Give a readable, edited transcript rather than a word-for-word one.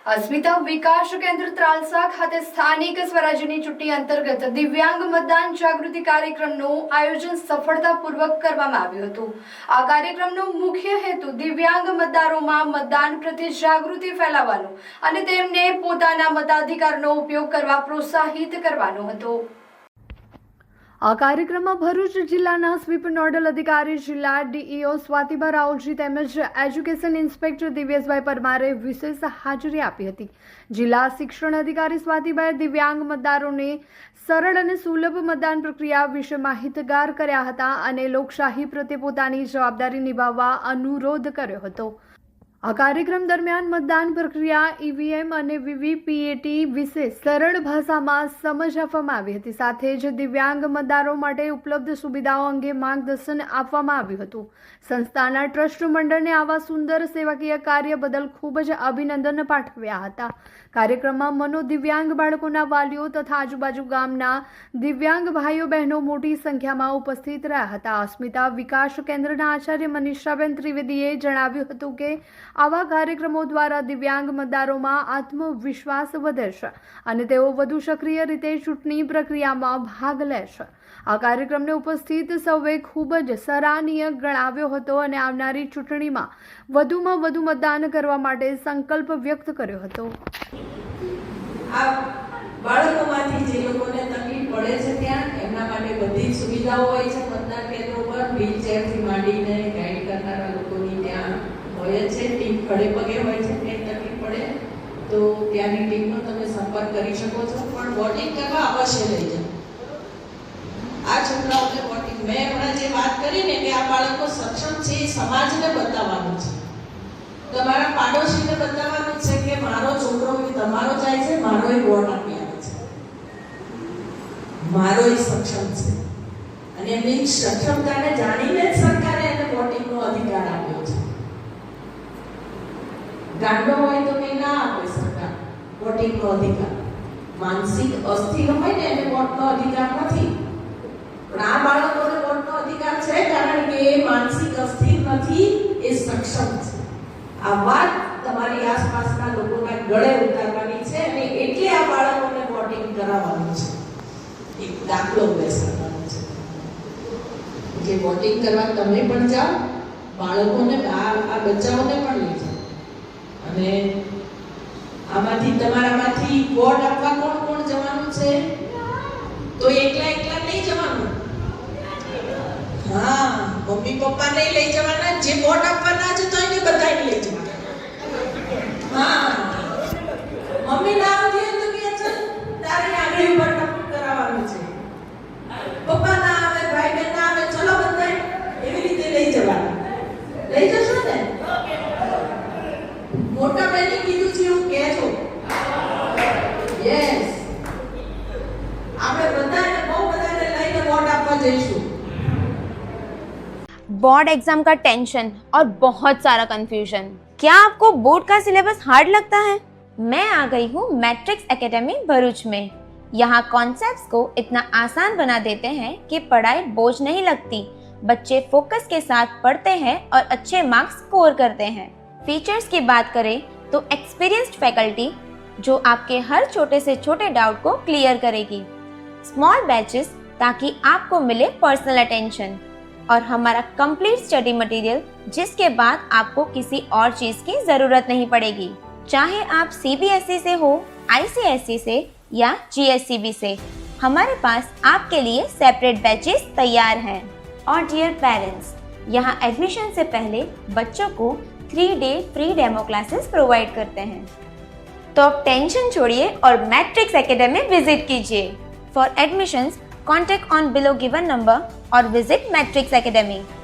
અસ્મિતા વિકાસ કેન્દ્ર ત્રાલસા ખાતે સ્થાનિક સ્વરાજ્યની ચૂંટણી અંતર્ગત દિવ્યાંગ મતદાન જાગૃતિ કાર્યક્રમનું આયોજન સફળતાપૂર્વક કરવામાં આવ્યું હતું। આ કાર્યક્રમનો મુખ્ય હેતુ દિવ્યાંગ મતદારોમાં મતદાન પ્રત્યે જાગૃતિ ફેલાવવાનો અને તેમને પોતાના મતાધિકારનો ઉપયોગ કરવા પ્રોત્સાહિત કરવાનો હતો। આ કાર્યક્રમમાં ભરૂચ જિલ્લાના સ્વીપ નોડલ અધિકારી જિલ્લા ડીઈઓ સ્વાતિબા રાવલજી તેમજ એજ્યુકેશન ઇન્સ્પેક્ટર દિવ્યેશભાઈ પરમારે વિશેષ હાજરી આપી હતી। જિલ્લા શિક્ષણ અધિકારી સ્વાતિબાએ દિવ્યાંગ મતદારોને સરળ અને સુલભ મતદાન પ્રક્રિયા વિશે માહિતગાર કર્યા હતા અને લોકશાહી પ્રત્યે પોતાની જવાબદારી નિભાવવા અનુરોધ કર્યો હતો। આ કાર્યક્રમ દરમિયાન મતદાન પ્રક્રિયા, ઈવીએમ અને વીવીપીએટી વિશે સરળ ભાષામાં સમજ આપવામાં આવી હતી। સાથે જ દિવ્યાંગ મતદારો માટે ઉપલબ્ધ સુવિધાઓ અંગે માર્ગદર્શન આપવામાં આવ્યું હતું। સંસ્થાના ટ્રસ્ટ મંડળને આવા સુંદર સેવાકીય કાર્ય બદલ ખૂબ જ અભિનંદન પાઠવ્યા હતા। કાર્યક્રમમાં મનોદિવ્યાંગ બાળકોના વાલીઓ તથા આજુબાજુ ગામના દિવ્યાંગ ભાઈઓ બહેનો મોટી સંખ્યામાં ઉપસ્થિત રહ્યા હતા। અસ્મિતા વિકાસ કેન્દ્રના આચાર્ય મનીષાબેન ત્રિવેદીએ જણાવ્યું હતું કે આવા કાર્યક્રમો દ્વારા દિવ્યાંગ મતદારોમાં આત્મવિશ્વાસ વધે છે અને તેઓ વધુ સક્રિય રીતે ચૂંટણી પ્રક્રિયામાં ભાગ લેશે। આ કાર્યક્રમને ઉપસ્થિત સૌએ ખૂબ જ સરાહનીય ગણાવ્યો હતો અને આવનારી ચૂંટણીમાં વધુમાં વધુ મતદાન કરવા માટે સંકલ્પ વ્યક્ત કર્યો હતો। આ બાળકોમાંથી જે લોકોને તકલીફ પડે છે ત્યાં એમના માટે બધી જ સુવિધાઓ હોય છે। મતદાન કેન્દ્રો પર વ્હીલચેરથી માંડીને ગાઈડ કરનારા લોકોની ત્યાં હોય છે। ટીમ ખડે પગે હોય છે। કંઈ તકલીફ પડે તો ત્યાંની ટીમનો તમે સંપર્ક કરી શકો છો, પણ વોટિંગ કરવા અવશ્ય લઈ જાઓ। આ છોકરાઓને વોટિંગ, મેં હમણાં જે વાત કરી ને કે આ બાળકો સક્ષમ છે એ સમાજને બતાવવાનું છે, તમારા પાડોશીને બતાવવાનું છે કે મારો છોકરો તમારો જાય છે, મારો વોટ આપી આવે છે, મારો સક્ષમ છે। અને એમની સક્ષમતાને જાણીને જ સરકારે એને વોટિંગનો અધિકાર આપ્યો છે। ગાંડો હોય તો કંઈ ના આપે સરકાર વોટિંગનો અધિકાર, માનસિક અસ્થિર હોય ને એને વોટનો અધિકાર નથી, પણ આ બાળકોને વોટનો અધિકાર છે કારણ કે એ માનસિક અસ્થિર નથી, એ સક્ષમ છે। આ વાત તમારી આસપાસના લોકોના ગળે ઉતારવાની છે અને એટલે આ બાળકોને વોટિંગ કરાવવાનું છે, એક દાખલો બેસાડવાનો છે કે વોટિંગ કરવા તમે પણ જાઓ, બાળકોને આ બચ્ચાઓને પણ લઈ જાઓ। અને આમાંથી તમારામાંથી વોટ આપવા કોણ કોણ જવાનું છે? તો એકલા નહીં જવાનું, હા, મમ્મી પપ્પા નહીં લઈ જવાના, જે વોટ આપવાના છે તો એને બધાને લઈ જવાના। હા, મમ્મી ના આવતી તો કે ચાલ તારે આગળ ઉપર ટપક કરાવવાનું છે, પપ્પા ના આવે, ભાઈ બહેન ના આવે, ચલો બધાય એવી રીતે લઈ જવાના। લઈ જશો ને? મોટા બહેને કીધું છે એવું કહેજો। યસ, આપણે બધાને બહુ બધાને લઈને વોટ આપવા જઈશું। बोर्ड एग्जाम का टेंशन और बहुत सारा कंफ्यूजन। क्या आपको बोर्ड का सिलेबस हार्ड लगता है? मैं आ गई हूँ मैट्रिक्स एकेडमी भरूच में। यहाँ कॉन्सेप्ट्स को इतना आसान बना देते हैं कि पढ़ाई बोझ नहीं लगती, बच्चे फोकस के साथ पढ़ते हैं और अच्छे मार्क्स स्कोर करते हैं। फीचर्स की बात करें तो एक्सपीरियंस्ड फैकल्टी जो आपके हर छोटे से छोटे डाउट को क्लियर करेगी, स्मॉल बैचेस ताकि आपको मिले पर्सनल अटेंशन, और हमारा कंप्लीट स्टडी मटेरियल जिसके बाद आपको किसी और चीज की जरूरत नहीं पड़ेगी। चाहे आप सीबीएसई से हो, आईसीएसई से या जीएससीबी से, हमारे पास आपके लिए सेपरेट बैचेस तैयार हैं। और डियर पेरेंट्स, यहाँ एडमिशन से पहले बच्चों को 3-day free demo classes provide करते हैं। तो अब टेंशन छोड़िए और मैट्रिक्स एकेडमी विजिट कीजिए। For admissions contact on below given number or visit Matrix Academy.